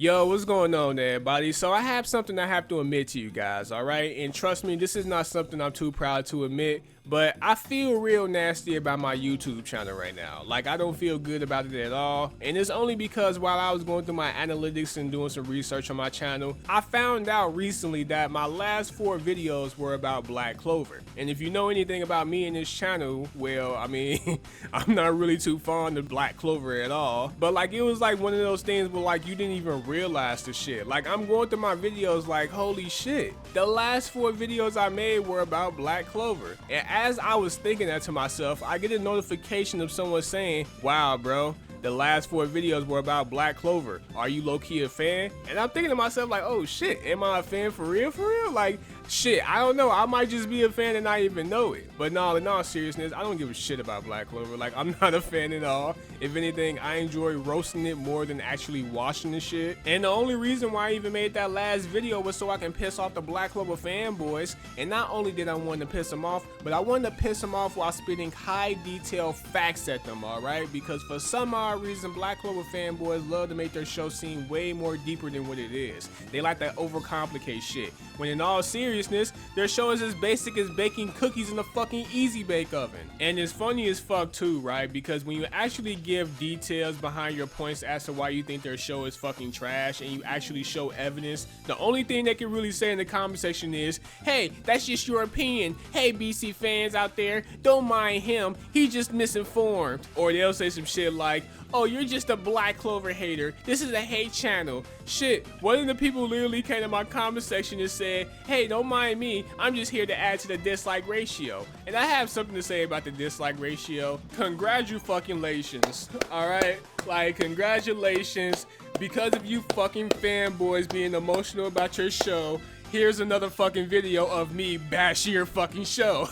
Yo, what's going on everybody? So I have something I have to admit to you guys, alright? And trust me, this is not something I'm too proud to admit, but I feel real nasty about my YouTube channel right now. Like, I don't feel good about it at all. And it's only because while I was going through my analytics and doing some research on my channel, I found out recently that my last 4 videos were about Black Clover. And if you know anything about me and this channel, well, I mean, I'm not really too fond of Black Clover at all. But like, it was like one of those things where like, you didn't even realize the shit. Like, I'm going through my videos like, holy shit. The last 4 videos I made were about Black Clover. And as I was thinking that to myself, I get a notification of someone saying, wow, bro, the last 4 videos were about Black Clover. Are you low-key a fan? And I'm thinking to myself like, oh shit, am I a fan for real, for real? Like, shit, I don't know. I might just be a fan and not even know it. But no, in all seriousness, I don't give a shit about Black Clover. Like, I'm not a fan at all. If anything, I enjoy roasting it more than actually watching the shit. And the only reason why I even made that last video was so I can piss off the Black Clover fanboys. And not only did I want to piss them off, but I wanted to piss them off while spitting high detail facts at them, alright? Because for some odd reason, Black Clover fanboys love to make their show seem way more deeper than what it is. They like to overcomplicate shit. When in all seriousness, their show is as basic as baking cookies in a fucking easy bake oven. And it's funny as fuck too, right? Because when you actually give details behind your points as to why you think their show is fucking trash and you actually show evidence, the only thing they can really say in the comment section is, hey, that's just your opinion. Hey, BC fans out there, don't mind him. He's just misinformed. Or they'll say some shit like, oh, you're just a Black Clover hater. This is a hate channel. Shit, one of the people literally came to my comment section and said, hey, don't mind me, I'm just here to add to the dislike ratio. And I have something to say about the dislike ratio. Congratulations, alright? Like, congratulations. Because of you fucking fanboys being emotional about your show, here's another fucking video of me bashing your fucking show.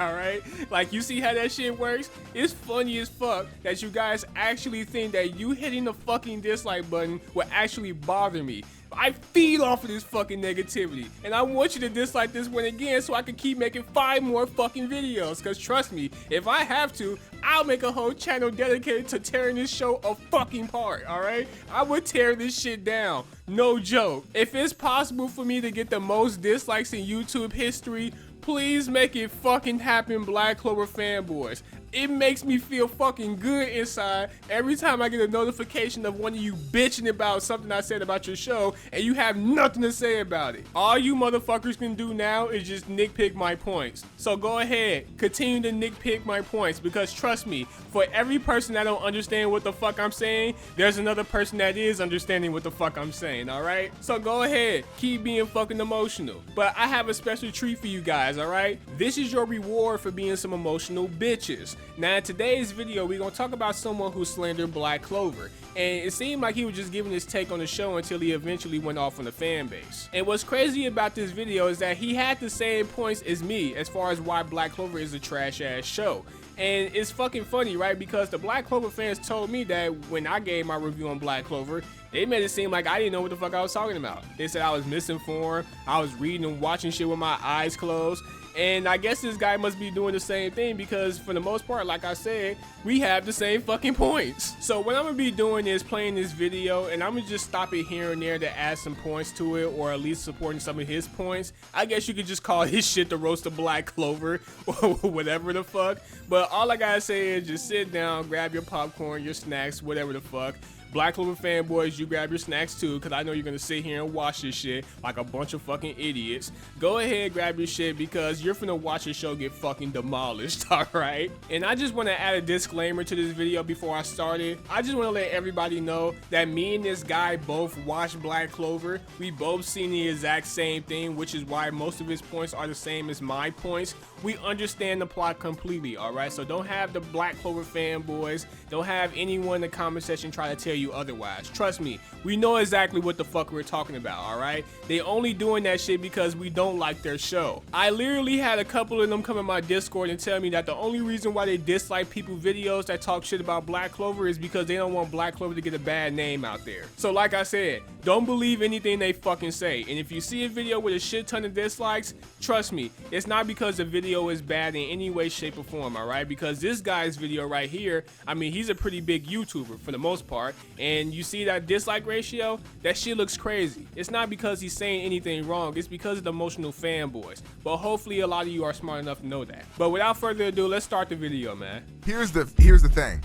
Alright? Like, you see how that shit works? It's funny as fuck that you guys actually think that you hitting the fucking dislike button will actually bother me. I feed off of this fucking negativity, and I want you to dislike this one again so I can keep making 5 more fucking videos, cause trust me, if I have to, I'll make a whole channel dedicated to tearing this show a fucking apart, alright? I would tear this shit down, no joke. If it's possible for me to get the most dislikes in YouTube history, please make it fucking happen, Black Clover fanboys. It makes me feel fucking good inside every time I get a notification of one of you bitching about something I said about your show and you have nothing to say about it. All you motherfuckers can do now is just nitpick my points. So go ahead, continue to nitpick my points, because trust me, for every person that don't understand what the fuck I'm saying, there's another person that is understanding what the fuck I'm saying, alright? So go ahead, keep being fucking emotional. But I have a special treat for you guys, alright? This is your reward for being some emotional bitches. Now in today's video, we're going to talk about someone who slandered Black Clover. And it seemed like he was just giving his take on the show until he eventually went off on the fan base. And what's crazy about this video is that he had the same points as me as far as why Black Clover is a trash ass show. And it's fucking funny, right? Because the Black Clover fans told me that when I gave my review on Black Clover, they made it seem like I didn't know what the fuck I was talking about. They said I was misinformed, I was reading and watching shit with my eyes closed. And I guess this guy must be doing the same thing, because for the most part, like I said, we have the same fucking points. So what I'm gonna be doing is playing this video, and I'm gonna just stop it here and there to add some points to it, or at least supporting some of his points. I guess you could just call his shit the roast of Black Clover, or whatever the fuck. But all I gotta say is just sit down, grab your popcorn, your snacks, whatever the fuck. Black Clover fanboys, you grab your snacks too, because I know you're going to sit here and watch this shit like a bunch of fucking idiots. Go ahead, grab your shit, because you're finna watch the show get fucking demolished, alright? And I just want to add a disclaimer to this video before I start it. I just want to let everybody know that me and this guy both watched Black Clover. We both seen the exact same thing, which is why most of his points are the same as my points. We understand the plot completely, alright? So don't have the Black Clover fanboys, don't have anyone in the comment section try to tell you otherwise. Trust me, we know exactly what the fuck we're talking about, alright? They only doing that shit because we don't like their show. I literally had a couple of them come in my Discord and tell me that the only reason why they dislike people's videos that talk shit about Black Clover is because they don't want Black Clover to get a bad name out there. So like I said, don't believe anything they fucking say. And if you see a video with a shit ton of dislikes, trust me, it's not because the video is bad in any way, shape, or form, alright? Because this guy's video right here, I mean, he's a pretty big YouTuber for the most part, And you see that dislike ratio? That shit looks crazy. It's not because he's saying anything wrong, it's because of the emotional fanboys. But hopefully a lot of you are smart enough to know that. But without further ado, let's start the video, man. Here's the thing.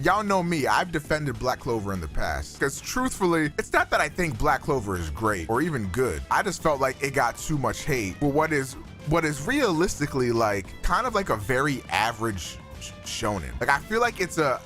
Y'all know me, I've defended Black Clover in the past. Because truthfully, it's not that I think Black Clover is great or even good. I just felt like it got too much hate for what is realistically like kind of like a very average shonen. Like I feel like it's a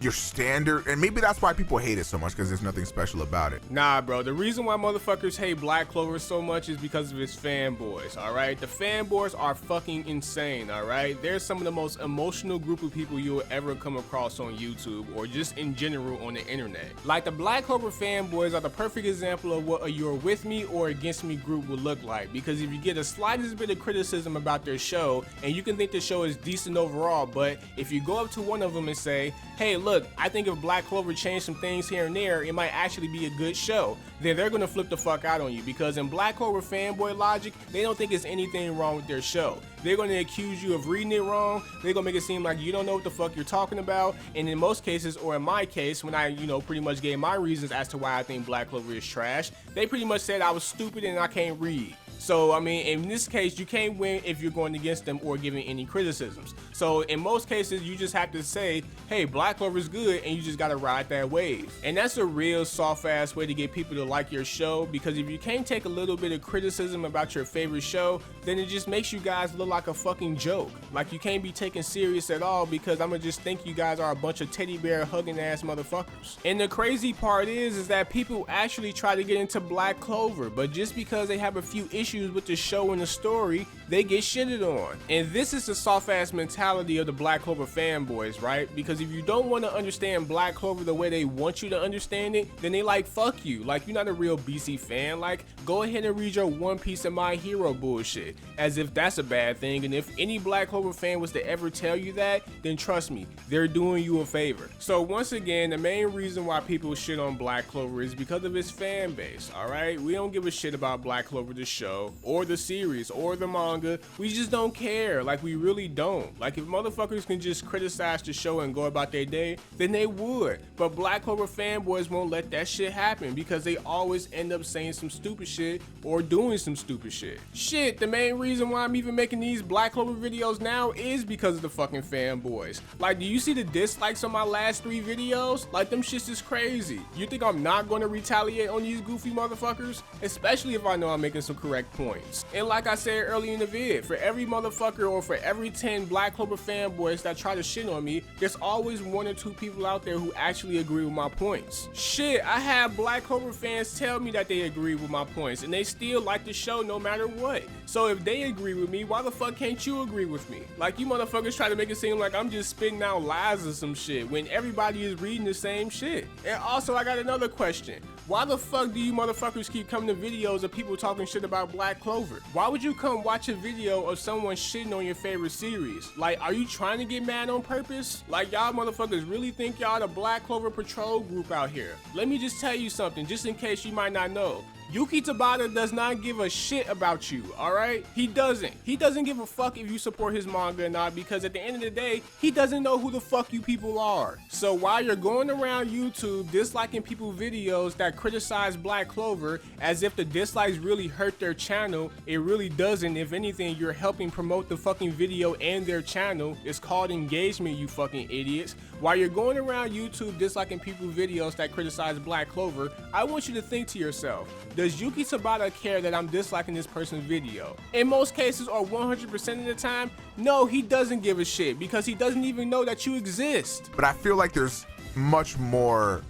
your standard, and maybe that's why people hate it so much, because there's nothing special about it. Nah, bro, the reason why motherfuckers hate Black Clover so much is because of his fanboys, all right? The fanboys are fucking insane, all right? They're some of the most emotional group of people you'll ever come across on YouTube or just in general on the internet. Like, the Black Clover fanboys are the perfect example of what a you're with me or against me group would look like, because if you get the slightest bit of criticism about their show, and you can think the show is decent overall, but if you go up to one of them and say, hey, look, I think if Black Clover changed some things here and there, it might actually be a good show, then they're gonna flip the fuck out on you, because in Black Clover fanboy logic, they don't think there's anything wrong with their show. They're gonna accuse you of reading it wrong, they're gonna make it seem like you don't know what the fuck you're talking about, and in most cases, or in my case, when I, pretty much gave my reasons as to why I think Black Clover is trash, they pretty much said I was stupid and I can't read. So, I mean, in this case, you can't win if you're going against them or giving any criticisms. So, in most cases, you just have to say, hey, Black Clover's good, and you just gotta ride that wave. And that's a real soft-ass way to get people to like your show, because if you can't take a little bit of criticism about your favorite show, then it just makes you guys look like a fucking joke. Like, you can't be taken serious at all, because I'm gonna just think you guys are a bunch of teddy bear hugging ass motherfuckers. And the crazy part is that people actually try to get into Black Clover, but just because they have a few issues with the show and the story, they get shitted on. And this is the soft-ass mentality of the Black Clover fanboys, right? Because if you don't want to understand Black Clover the way they want you to understand it, then they like, fuck you. Like, you're not a real BC fan. Like, go ahead and read your One Piece and My Hero bullshit, as if that's a bad thing. And if any Black Clover fan was to ever tell you that, then trust me, they're doing you a favor. So once again, the main reason why people shit on Black Clover is because of his fan base, alright? We don't give a shit about Black Clover the show, or the series, or the manga. We just don't care. Like, we really don't. Like, if motherfuckers can just criticize the show and go about their day, then they would. But Black Clover fanboys won't let that shit happen, because they always end up saying some stupid shit or doing some stupid shit. Shit, the main reason why I'm even making these Black Clover videos now is because of the fucking fanboys. Like, do you see the dislikes on my last 3 videos? Like, them shits is crazy. You think I'm not gonna retaliate on these goofy motherfuckers? Especially if I know I'm making some correct points. And like I said earlier in the vid, for every motherfucker or for every 10 Black Clover fanboys that try to shit on me, there's always 1 or 2 people out there who actually agree with my points. Shit, I have Black Clover fans tell me that they agree with my points, and they still like the show no matter what. So if they agree with me, why the fuck can't you agree with me? Like, you motherfuckers try to make it seem like I'm just spitting out lies or some shit when everybody is reading the same shit. And also, I got another question. Why the fuck do you motherfuckers keep coming to videos of people talking shit about Black Clover? Why would you come watch a video of someone shitting on your favorite series? Like, are you trying to get mad on purpose? Like, y'all motherfuckers really think y'all the Black Clover patrol group out here? Let me just tell you something, just in case you might not know. Yuki Tabata does not give a shit about you, alright? He doesn't. He doesn't give a fuck if you support his manga or not, because at the end of the day, he doesn't know who the fuck you people are. So while you're going around YouTube disliking people's videos that criticize Black Clover as if the dislikes really hurt their channel, it really doesn't. If anything, you're helping promote the fucking video and their channel. It's called engagement, you fucking idiots. While you're going around YouTube disliking people's videos that criticize Black Clover, I want you to think to yourself, does Yuki Tabata care that I'm disliking this person's video? In most cases, or 100% of the time, no, he doesn't give a shit, because he doesn't even know that you exist. But I feel like there's much more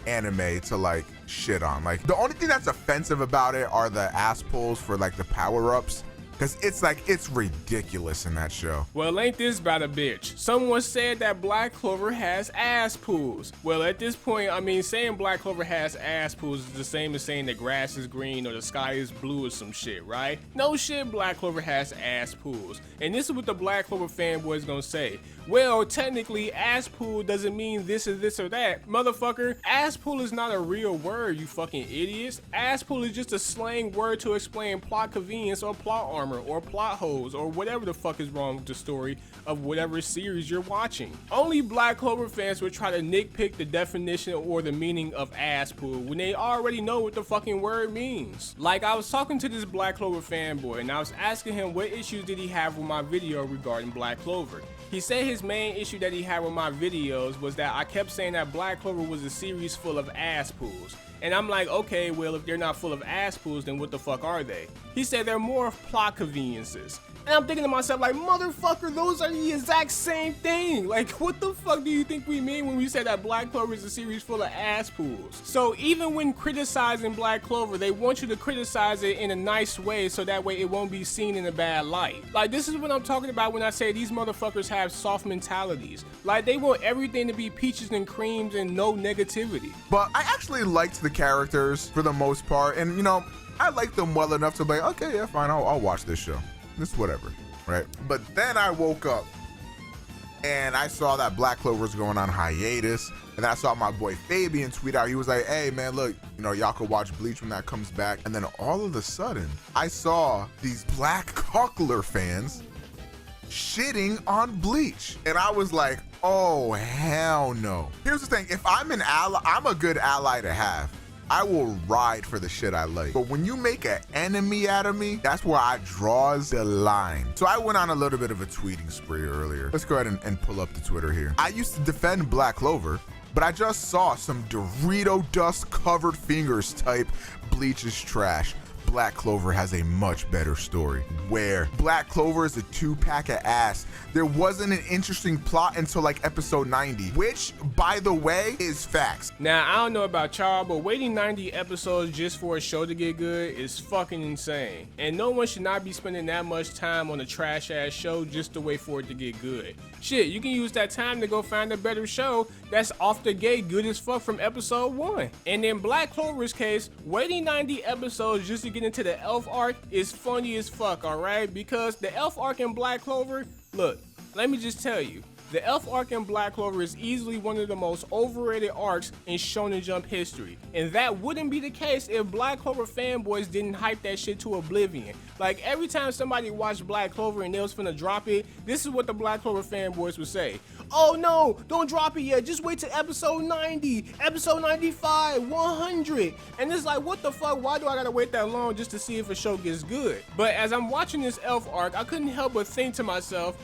anime to like shit on. Like, the only thing that's offensive about it are the ass pulls for like the power-ups. Cause it's ridiculous in that show. Well, ain't this about a bitch? Someone said that Black Clover has ass pools. Well, at this point, I mean, saying Black Clover has ass pools is the same as saying the grass is green or the sky is blue or some shit, right? No shit, Black Clover has ass pools. And this is what the Black Clover fanboys gonna say. Well, technically, ass pool doesn't mean this or this or that. Motherfucker, ass pool is not a real word, you fucking idiots. Ass pool is just a slang word to explain plot convenience or plot armor. armor or plot holes or whatever the fuck is wrong with the story of whatever series you're watching. Only Black Clover fans would try to nitpick the definition or the meaning of ass pool when they already know what the fucking word means. Like, I was talking to this Black Clover fanboy and I was asking him what issues did he have with my video regarding Black Clover. He said his main issue that he had with my videos was that I kept saying that Black Clover was a series full of ass pools. And I'm like, okay, well, if they're not full of ass pools, then what the fuck are they? He said they're more of plot conveniences. And I'm thinking to myself, like, motherfucker, those are the exact same thing. Like, what the fuck do you think we mean when we say that Black Clover is a series full of ass pools? So even when criticizing Black Clover, they want you to criticize it in a nice way so that way it won't be seen in a bad light. Like, this is what I'm talking about when I say these motherfuckers have soft mentalities. Like, they want everything to be peaches and creams and no negativity. But I actually liked the characters for the most part, and you know, I liked them well enough to be like, okay, yeah, fine, I'll watch this show. This whatever, right? But then I woke up and I saw that Black Clover's going on hiatus, and I saw my boy Fabian tweet out. He was like, hey man, look, you know, y'all could watch Bleach when that comes back. And then all of a sudden, I saw these Black Clover fans shitting on Bleach. And I was like, oh, hell no. Here's the thing, if I'm an ally, I'm a good ally to have. I will ride for the shit I like. But when you make an enemy out of me, that's where I draws the line. So I went on a little bit of a tweeting spree earlier. Let's go ahead and pull up the Twitter here. I used to defend Black Clover, but I just saw some Dorito dust covered fingers type Bleach is trash. Black Clover has a much better story. Where Black Clover is a 2-pack of ass. There wasn't an interesting plot until like episode 90, which, by the way, is facts. Now, I don't know about y'all, but waiting 90 episodes just for a show to get good is fucking insane. And no one should not be spending that much time on a trash ass show just to wait for it to get good. Shit, you can use that time to go find a better show that's off the gate good as fuck from episode 1. And in Black Clover's case, waiting 90 episodes just to get into the elf arc is funny as fuck, alright? Because the elf arc in Black Clover, look, let me just tell you, the elf arc in Black Clover is easily one of the most overrated arcs in Shonen Jump history. And that wouldn't be the case if Black Clover fanboys didn't hype that shit to oblivion. Like, every time somebody watched Black Clover and they was finna drop it, this is what the Black Clover fanboys would say. Oh no, don't drop it yet, just wait till episode 90, episode 95, 100. And it's like, what the fuck, why do I gotta wait that long just to see if a show gets good? But as I'm watching this elf arc, I couldn't help but think to myself,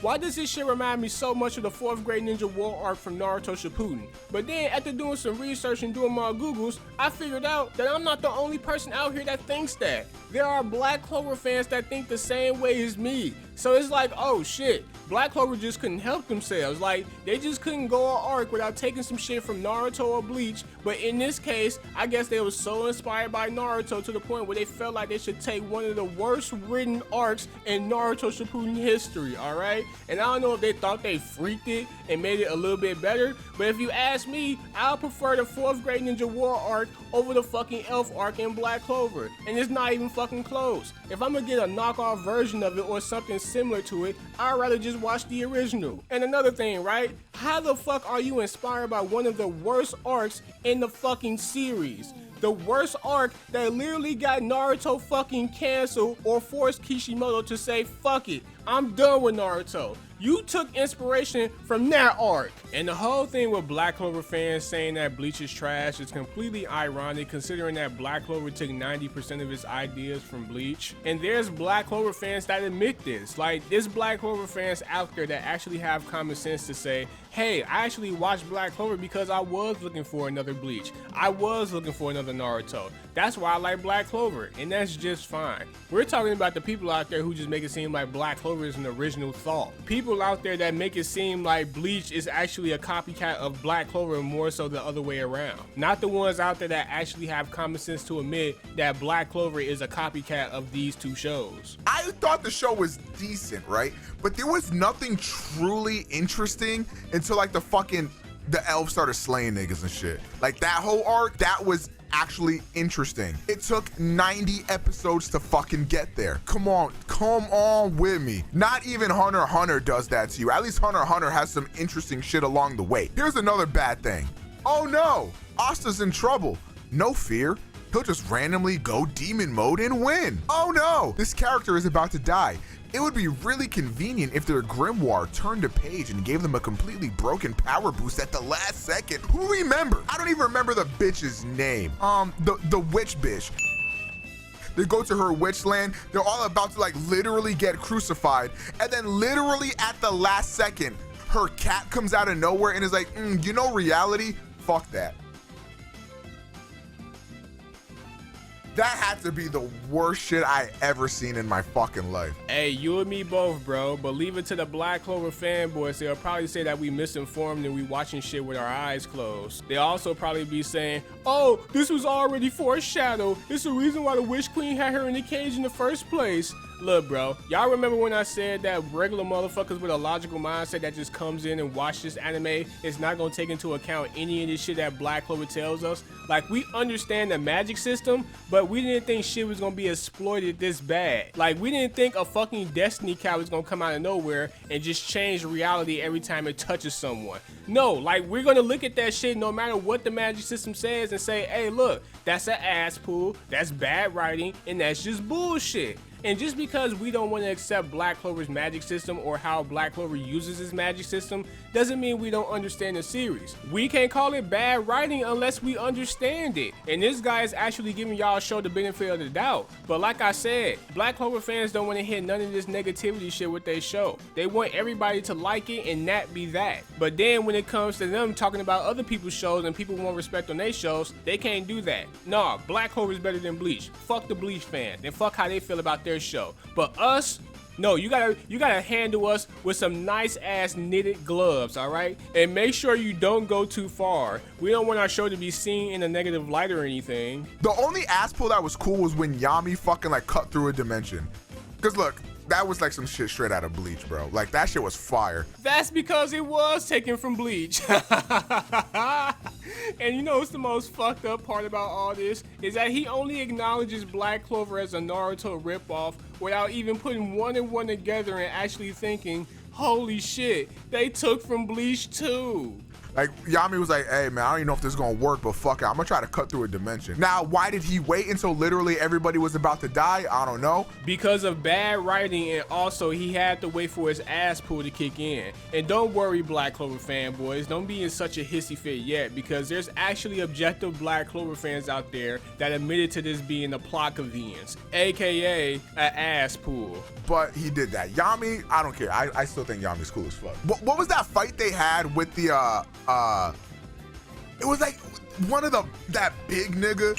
why does this shit remind me so much of the 4th grade Ninja War arc from Naruto Shippuden? But then after doing some research and doing my Googles, I figured out that I'm not the only person out here that thinks that. There are Black Clover fans that think the same way as me. So it's like, oh shit, Black Clover just couldn't help themselves. Like, they just couldn't go an arc without taking some shit from Naruto or Bleach. But in this case, I guess they were so inspired by Naruto to the point where they felt like they should take one of the worst written arcs in Naruto Shippuden history, alright? And I don't know if they thought they freaked it and made it a little bit better, but if you ask me, I'll prefer the 4th grade Ninja War arc over the fucking elf arc in Black Clover. And it's not even fucking close. If I'm gonna get a knockoff version of it or something similar to it, I'd rather just watch the original. And another thing, right? How the fuck are you inspired by one of the worst arcs in the fucking series? The worst arc that literally got Naruto fucking canceled or forced Kishimoto to say, fuck it, I'm done with Naruto. You took inspiration from that arc. And the whole thing with Black Clover fans saying that Bleach is trash is completely ironic considering that Black Clover took 90% of its ideas from Bleach. And there's Black Clover fans that admit this. Like, there's Black Clover fans out there that actually have common sense to say, hey, I actually watched Black Clover because I was looking for another Bleach. I was looking for another Naruto. That's why I like Black Clover, and that's just fine. We're talking about the people out there who just make it seem like Black Clover is an original thought. People out there that make it seem like Bleach is actually a copycat of Black Clover more so the other way around. Not the ones out there that actually have common sense to admit that Black Clover is a copycat of these two shows. I thought the show was decent, right? But there was nothing truly interesting until like the elves started slaying niggas and shit. Like that whole arc, that was actually interesting. It took 90 episodes to fucking get there. Come on with me. Not even Hunter x Hunter does that to you. At least Hunter x Hunter has some interesting shit along the way. Here's another bad thing. Oh no, Asta's in trouble. No fear. he'll just randomly go demon mode and win. Oh no, this character is about to die. It would be really convenient if their grimoire turned a page and gave them a completely broken power boost at the last second. Who remember? I don't even remember the bitch's name. The witch bitch. They go to her witch land, they're all about to like literally get crucified, and then literally at the last second, her cat comes out of nowhere and is like, you know reality? Fuck that. That had to be the worst shit I ever seen in my fucking life. Hey, you and me both, bro. But leave it to the Black Clover fanboys. They'll probably say that we misinformed and we watching shit with our eyes closed. They'll also probably be saying, oh, this was already foreshadowed. It's the reason why the Witch Queen had her in the cage in the first place. Look, bro, y'all remember when I said that regular motherfuckers with a logical mindset that just comes in and watch this anime is not gonna take into account any of this shit that Black Clover tells us? Like, we understand the magic system, but we didn't think shit was gonna be exploited this bad. Like, we didn't think a fucking Destiny cow was gonna come out of nowhere and just change reality every time it touches someone. No, like, we're gonna look at that shit no matter what the magic system says and say, hey, look, that's an ass pull, that's bad writing, and that's just bullshit. And just because we don't want to accept Black Clover's magic system or how Black Clover uses his magic system doesn't mean we don't understand the series. We can't call it bad writing unless we understand it. And this guy is actually giving y'all a show the benefit of the doubt. But like I said, Black Clover fans don't want to hear none of this negativity shit with their show. They want everybody to like it and that be that. But then when it comes to them talking about other people's shows and people want respect on their shows, they can't do that. Nah, Black Clover is better than Bleach. Fuck the Bleach fans and fuck how they feel about their show. But us, no, you gotta handle us with some nice ass knitted gloves, all right? And make sure you don't go too far. We don't want our show to be seen in a negative light or anything. The only ass pull that was cool was when Yami fucking like cut through a dimension. Cause look, that was like some shit straight out of Bleach, bro. Like, that shit was fire. That's because it was taken from Bleach. And you know what's the most fucked up part about all this? Is that he only acknowledges Black Clover as a Naruto ripoff without even putting one and one together and actually thinking, holy shit, they took from Bleach too. Like, Yami was like, hey man, I don't even know if this is gonna work, but fuck it, I'm gonna try to cut through a dimension. Now, why did he wait until literally everybody was about to die? I don't know. Because of bad writing, and also he had to wait for his ass pull to kick in. And don't worry, Black Clover fanboys, don't be in such a hissy fit yet, because there's actually objective Black Clover fans out there that admitted to this being a plot convenience, aka an ass pull. But he did that. Yami, I don't care. I still think Yami's cool as fuck. What was that fight they had with the it was like one of that big nigga.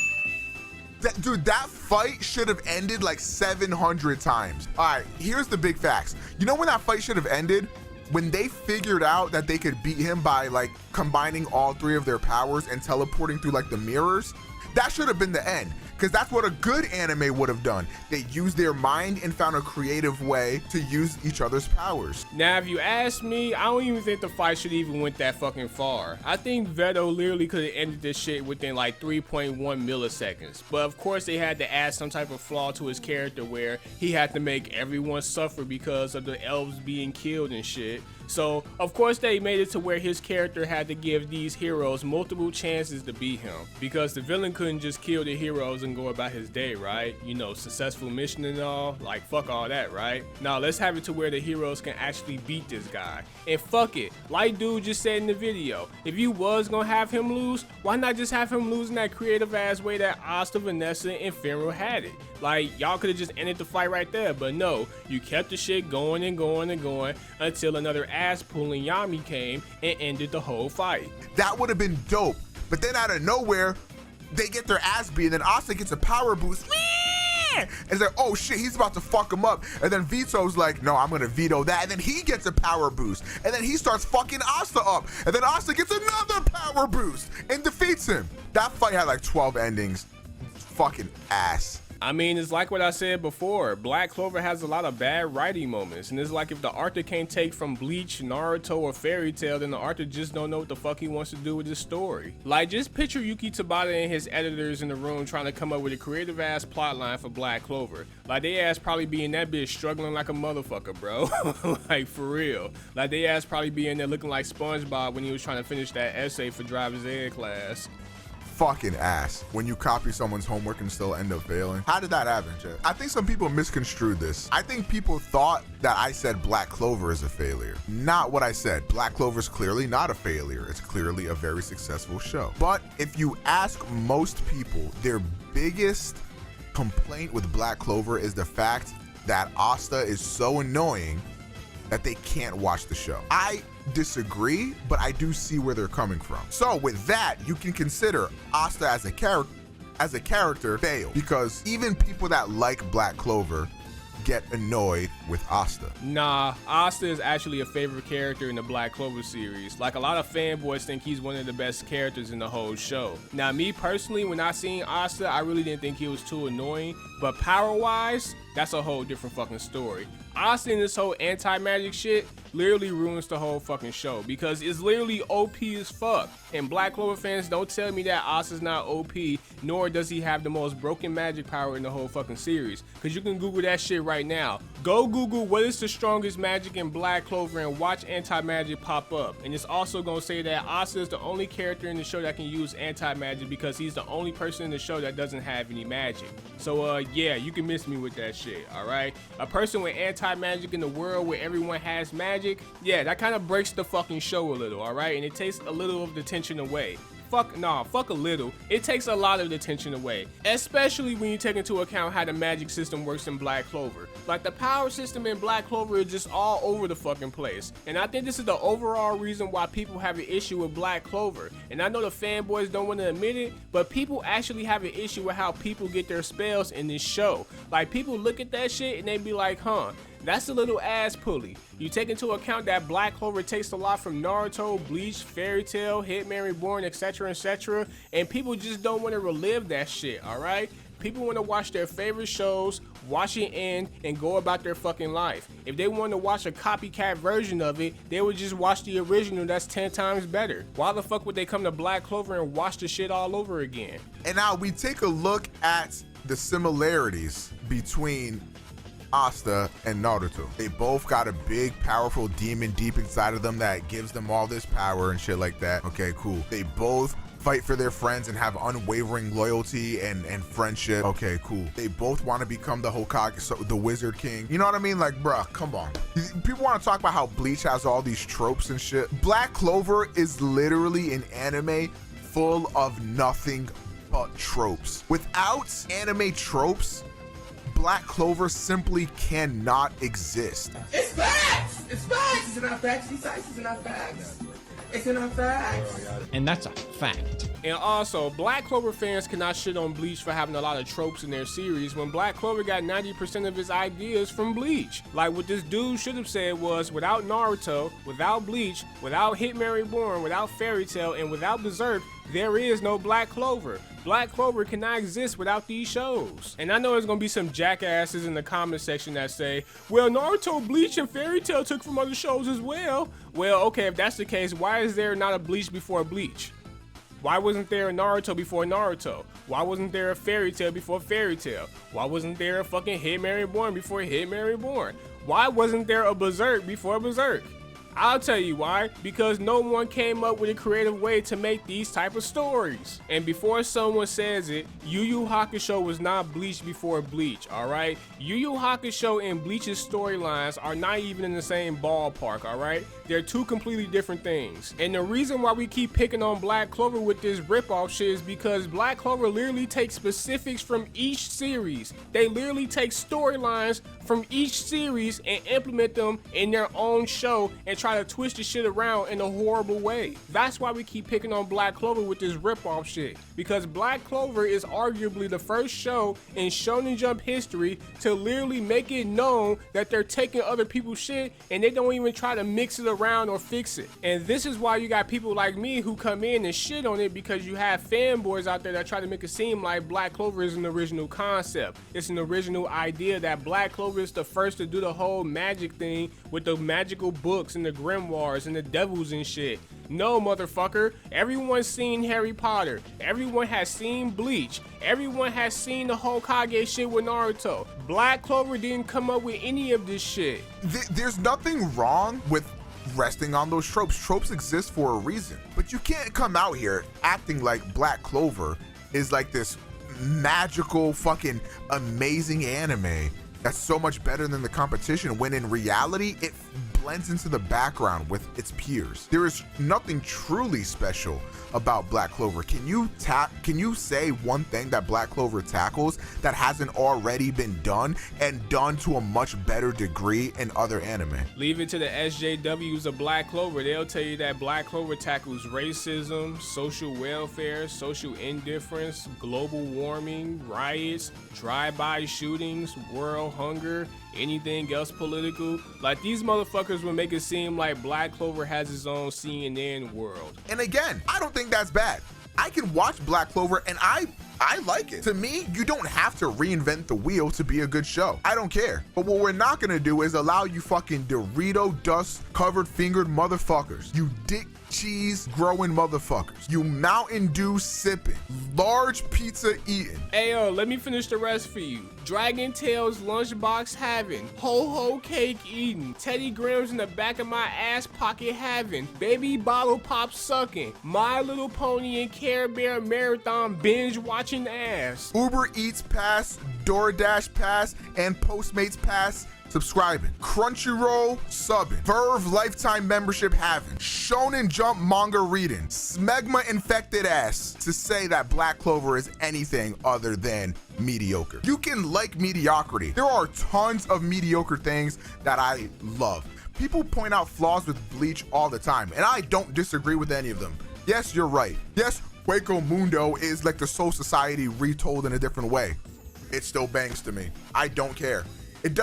Dude, that fight should have ended like 700 times. All right, here's the big facts. You know when that fight should have ended? When they figured out that they could beat him by like combining all three of their powers and teleporting through like the mirrors. That should have been the end, because that's what a good anime would have done. They used their mind and found a creative way to use each other's powers. Now, if you ask me, I don't even think the fight should even went that fucking far. I think Veto literally could have ended this shit within like 3.1 milliseconds. But of course they had to add some type of flaw to his character where he had to make everyone suffer because of the elves being killed and shit. So, of course they made it to where his character had to give these heroes multiple chances to beat him. Because the villain couldn't just kill the heroes and go about his day, right? You know, successful mission and all, like fuck all that, right? Now let's have it to where the heroes can actually beat this guy. And fuck it, like dude just said in the video, if you was gonna have him lose, why not just have him lose in that creative ass way that Asta, Vanessa, and Finral had it? Like, y'all could have just ended the fight right there, but no, you kept the shit going and going and going until another ass pulling Yami came and ended the whole fight. That would have been dope, but then out of nowhere, they get their ass beat, and then Asta gets a power boost. And it's like, oh shit, he's about to fuck him up. And then Vito's like, no, I'm gonna veto that. And then he gets a power boost. And then he starts fucking Asta up. And then Asta gets another power boost and defeats him. That fight had like 12 endings. Fucking ass. I mean, it's like what I said before. Black Clover has a lot of bad writing moments. And it's like if the author can't take from Bleach, Naruto, or Fairy Tail, then the author just don't know what the fuck he wants to do with his story. Like, just picture Yuki Tabata and his editors in the room trying to come up with a creative ass plotline for Black Clover. Like, they ass probably be in that bitch struggling like a motherfucker, bro. Like, for real. Like, they ass probably be in there looking like SpongeBob when he was trying to finish that essay for driver's ed class. fucking ass when you copy someone's homework and still end up failing. How did that happen, Chet? I think some people misconstrued this. I think people thought that I said Black Clover is a failure. Not what I said. Black Clover is clearly not a failure. It's clearly a very successful show. But if you ask most people, their biggest complaint with Black Clover is the fact that Asta is so annoying that they can't watch the show. I disagree, but I do see where they're coming from. So with that, you can consider Asta as a character failed, because even people that like Black Clover get annoyed with Asta. Nah, Asta is actually a favorite character in the Black Clover series. Like, a lot of fanboys think he's one of the best characters in the whole show. Now, me personally, when I seen Asta, I really didn't think he was too annoying, but power-wise, that's a whole different fucking story. Asta and this whole anti-magic shit literally ruins the whole fucking show, because it's literally OP as fuck. And Black Clover fans, don't tell me that Asta's not OP, nor does he have the most broken magic power in the whole fucking series, because you can Google that shit right now. Go Google what is the strongest magic in Black Clover and watch anti-magic pop up. And it's also gonna say that Asta is the only character in the show that can use anti-magic, because he's the only person in the show that doesn't have any magic. So yeah, you can miss me with that shit, alright? A person with anti-magic in the world where everyone has magic, yeah, that kind of breaks the fucking show a little, alright? And it takes a little of the tension away. Fuck a little. It takes a lot of the tension away, especially when you take into account how the magic system works in Black Clover. Like, the power system in Black Clover is just all over the fucking place. And I think this is the overall reason why people have an issue with Black Clover. And I know the fanboys don't want to admit it, but people actually have an issue with how people get their spells in this show. Like, people look at that shit and they be like, huh, that's a little ass pulley. You take into account that Black Clover takes a lot from Naruto, Bleach, Fairy Tail, Hitman Reborn, etc, etc, and people just don't want to relive that shit, alright? People want to watch their favorite shows, watch it end, and go about their fucking life. If they want to watch a copycat version of it, they would just watch the original that's 10 times better. Why the fuck would they come to Black Clover and watch the shit all over again? And now we take a look at the similarities between Asta and Naruto. They both got a big, powerful demon deep inside of them that gives them all this power and shit like that. Okay, cool. They both fight for their friends and have unwavering loyalty and friendship. Okay, cool. They both want to become the Hokage, so the Wizard King. You know what I mean? Like, bruh, come on. People want to talk about how Bleach has all these tropes and shit. Black Clover is literally an anime full of nothing but tropes. Without anime tropes, Black Clover simply cannot exist. It's facts! It's facts! It's not facts. These sites is not facts. It's not facts. And that's a fact. And also, Black Clover fans cannot shit on Bleach for having a lot of tropes in their series when Black Clover got 90% of his ideas from Bleach. Like, what this dude should have said was, without Naruto, without Bleach, without Hitman Reborn, without Fairy Tail, and without Berserk, there is no Black Clover. Black Clover cannot exist without these shows. And I know there's gonna be some jackasses in the comment section that say, well, Naruto, Bleach, and Fairy Tail took from other shows as well. Well, okay, if that's the case, why is there not a Bleach before Bleach? Why wasn't there a Naruto before Naruto? Why wasn't there a Fairy Tail before Fairy Tail? Why wasn't there a fucking Hitman Reborn before Hitman Reborn? Why wasn't there a Berserk before Berserk? I'll tell you why, because no one came up with a creative way to make these type of stories. And before someone says it, Yu Yu Hakusho was not Bleach before Bleach, alright? Yu Yu Hakusho and Bleach's storylines are not even in the same ballpark, alright? They're two completely different things. And the reason why we keep picking on Black Clover with this ripoff shit is because Black Clover literally takes specifics from each series. They literally take storylines from each series and implement them in their own show and try to twist the shit around in a horrible way. That's why we keep picking on Black Clover with this ripoff shit. Because Black Clover is arguably the first show in Shonen Jump history to literally make it known that they're taking other people's shit and they don't even try to mix it around or fix it. And this is why you got people like me who come in and shit on it, because you have fanboys out there that try to make it seem like Black Clover is an original concept. It's an original idea that Black Clover is the first to do the whole magic thing with the magical books and the grimoires and the devils and shit. No, motherfucker. Everyone's seen Harry Potter. Everyone has seen Bleach. Everyone has seen the Hokage shit with Naruto. Black Clover didn't come up with any of this shit. There's nothing wrong with resting on those tropes. Tropes exist for a reason. But you can't come out here acting like Black Clover is like this magical fucking amazing anime that's so much better than the competition, when in reality it blends into the background with its peers. There is nothing truly special about Black Clover. Can you say one thing that Black Clover tackles that hasn't already been done, and done to a much better degree in other anime? Leave it to the SJWs of Black Clover. They'll tell you that Black Clover tackles racism, social welfare, social indifference, global warming, riots, drive-by shootings, world hunger, anything else political. Like, these motherfuckers will make it seem like Black Clover has its own CNN world. And again, I don't think that's bad. I can watch Black Clover and I like it. To me, you don't have to reinvent the wheel to be a good show. I don't care. But what we're not gonna do is allow you fucking Dorito dust covered fingered motherfuckers, you dick cheese growing motherfuckers, you Mountain Dew sipping, large pizza eating. Ayo, let me finish the rest for you. Dragon Tails lunchbox having, ho-ho cake eating, Teddy Grahams in the back of my ass pocket having, baby bottle pop sucking, My Little Pony and Care Bear marathon binge watching ass. Uber Eats pass, DoorDash pass, and Postmates pass subscribing. Crunchyroll subbing. Verve lifetime membership having. Shonen Jump manga reading. Smegma infected ass to say that Black Clover is anything other than mediocre. You can like mediocrity. There are tons of mediocre things that I love. People point out flaws with Bleach all the time, and I don't disagree with any of them. Yes, you're right. Yes, Hueco Mundo is like the Soul Society retold in a different way. It still bangs to me. I don't care. It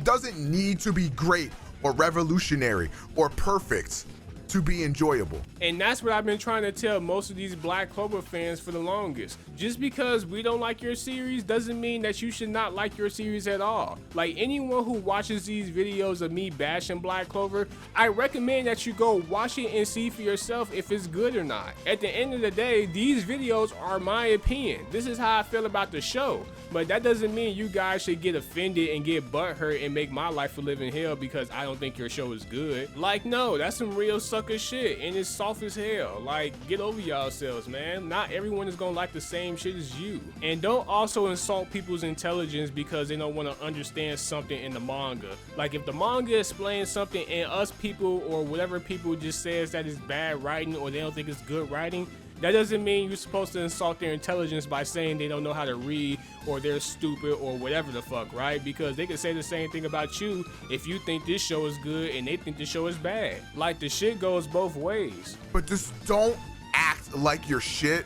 doesn't need to be great or revolutionary or perfect to be enjoyable. And that's what I've been trying to tell most of these Black Clover fans for the longest. Just because we don't like your series doesn't mean that you should not like your series at all. Like, anyone who watches these videos of me bashing Black Clover, I recommend that you go watch it and see for yourself if it's good or not. At the end of the day, these videos are my opinion. This is how I feel about the show. But that doesn't mean you guys should get offended and get butthurt and make my life a living hell because I don't think your show is good. Like, no, that's some real sucker shit, and it's soft as hell. Like, get over yourselves, man. Not everyone is gonna like the same shit as you. And don't also insult people's intelligence because they don't want to understand something in the manga. Like, if the manga explains something and us people or whatever people just says that it's bad writing or they don't think it's good writing, that doesn't mean you're supposed to insult their intelligence by saying they don't know how to read or they're stupid or whatever the fuck, right? Because they can say the same thing about you if you think this show is good and they think the show is bad. Like, the shit goes both ways. But just don't act like your shit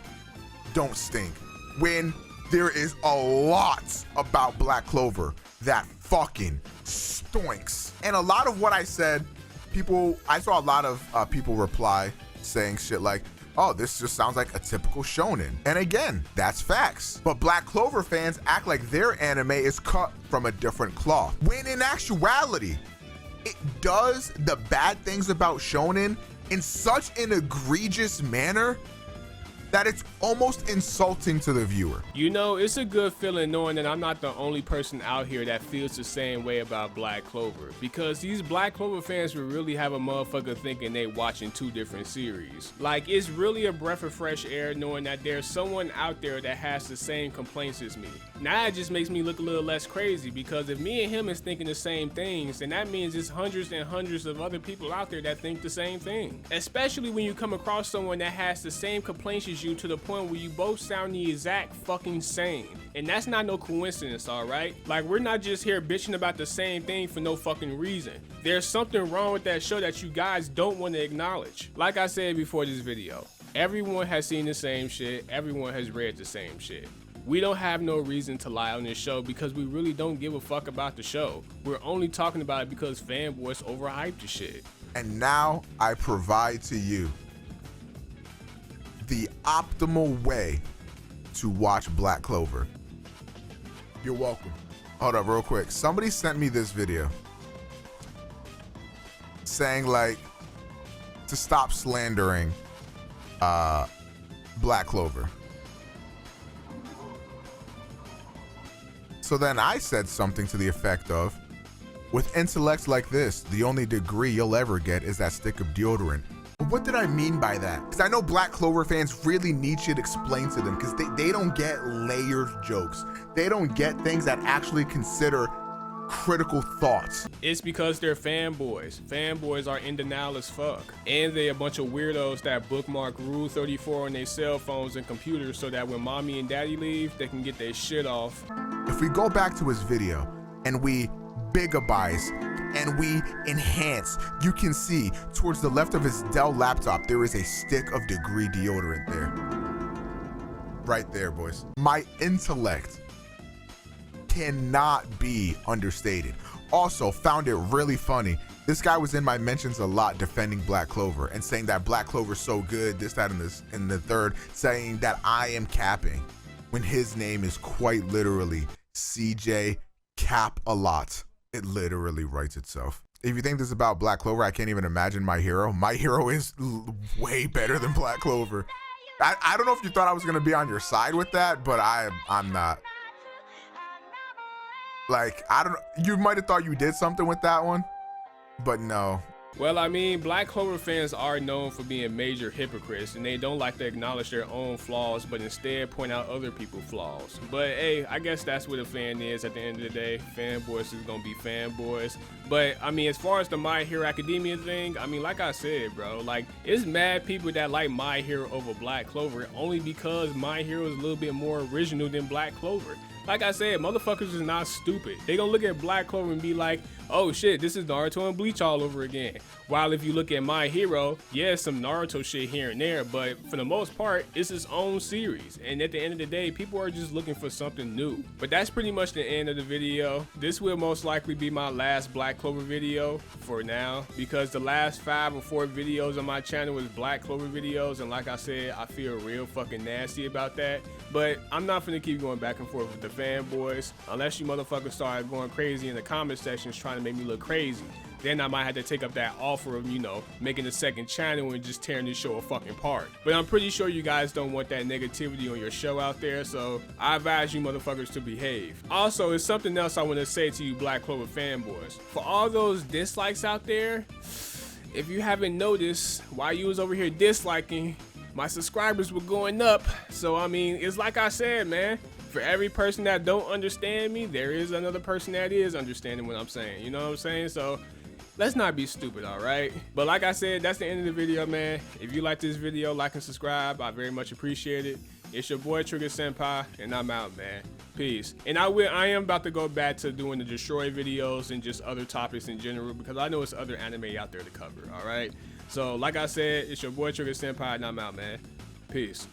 don't stink when there is a lot about Black Clover that fucking stinks. And a lot of what I said, I saw a lot of people reply saying shit like, oh, this just sounds like a typical shonen. And again, that's facts. But Black Clover fans act like their anime is cut from a different cloth, when in actuality, it does the bad things about shonen in such an egregious manner that it's almost insulting to the viewer. You know, it's a good feeling knowing that I'm not the only person out here that feels the same way about Black Clover, because these Black Clover fans would really have a motherfucker thinking they watching two different series. Like, it's really a breath of fresh air knowing that there's someone out there that has the same complaints as me. Now it just makes me look a little less crazy, because if me and him is thinking the same things, then that means there's hundreds and hundreds of other people out there that think the same thing. Especially when you come across someone that has the same complaints as you to the point where you both sound the exact fucking same. And that's not no coincidence, alright? Like, we're not just here bitching about the same thing for no fucking reason. There's something wrong with that show that you guys don't want to acknowledge. Like I said before this video, everyone has seen the same shit, everyone has read the same shit. We don't have no reason to lie on this show because we really don't give a fuck about the show. We're only talking about it because fanboys overhyped the shit. And now I provide to you the optimal way to watch Black Clover. You're welcome. Hold up real quick. Somebody sent me this video saying, like, to stop slandering Black Clover. So then I said something to the effect of, With intellects like this, the only degree you'll ever get is that stick of deodorant. But what did I mean by that? Because I know Black Clover fans really need shit explained to them because they don't get layered jokes. They don't get things that actually consider critical thoughts. It's because they're fanboys. Fanboys are in denial as fuck. And they a bunch of weirdos that bookmark Rule 34 on their cell phones and computers so that when mommy and daddy leave, they can get their shit off. If we go back to his video and we bigabize and we enhance, you can see towards the left of his Dell laptop, there is a stick of degree deodorant there. Right there, boys. My intellect cannot be understated. Also, found it really funny. This guy was in my mentions a lot defending Black Clover and saying that Black Clover's so good, this, that, and this, and the third, saying that I am capping when his name is quite literally CJ Cap a lot. It literally writes itself. If you think this is about Black Clover, I can't even imagine My Hero. My Hero is way better than Black Clover. I don't know if you thought I was gonna be on your side with that, but I'm not. Like, I don't know, you might have thought you did something with that one, but no. Well, I mean, Black Clover fans are known for being major hypocrites, and they don't like to acknowledge their own flaws, but instead point out other people's flaws. But hey, I guess that's what a fan is at the end of the day. Fanboys is gonna be fanboys. But I mean, as far as the My Hero Academia thing, I mean, like I said, bro, like, it's mad people that like My Hero over Black Clover only because My Hero is a little bit more original than Black Clover. Like I said, motherfuckers is not stupid. They gonna look at Black Clover and be like, oh shit, this is Naruto and Bleach all over again. While if you look at My Hero, yeah, some Naruto shit here and there, but for the most part, it's its own series. And at the end of the day, people are just looking for something new. But that's pretty much the end of the video. This will most likely be my last Black Clover video for now, because the last 5 or 4 videos on my channel was Black Clover videos, and like I said, I feel real fucking nasty about that. But I'm not finna keep going back and forth with the fanboys, unless you motherfuckers start going crazy in the comment sections trying to make me look crazy. Then I might have to take up that offer of, you know, making a second channel and just tearing this show a fucking apart. But I'm pretty sure you guys don't want that negativity on your show out there, so I advise you motherfuckers to behave. Also, it's something else I want to say to you Black Clover fanboys. For all those dislikes out there, if you haven't noticed, while you was over here disliking, my subscribers were going up. So I mean, it's like I said, man, for every person that don't understand me, there is another person that is understanding what I'm saying. You know what I'm saying? So let's not be stupid, all right? But like I said, that's the end of the video, man. If you like this video, like and subscribe. I very much appreciate it. It's your boy Trigger Senpai, and I'm out, man. Peace. And I am about to go back to doing the Destroy videos and just other topics in general, because I know it's other anime out there to cover, all right? So like I said, it's your boy Trigger Senpai, and I'm out, man. Peace.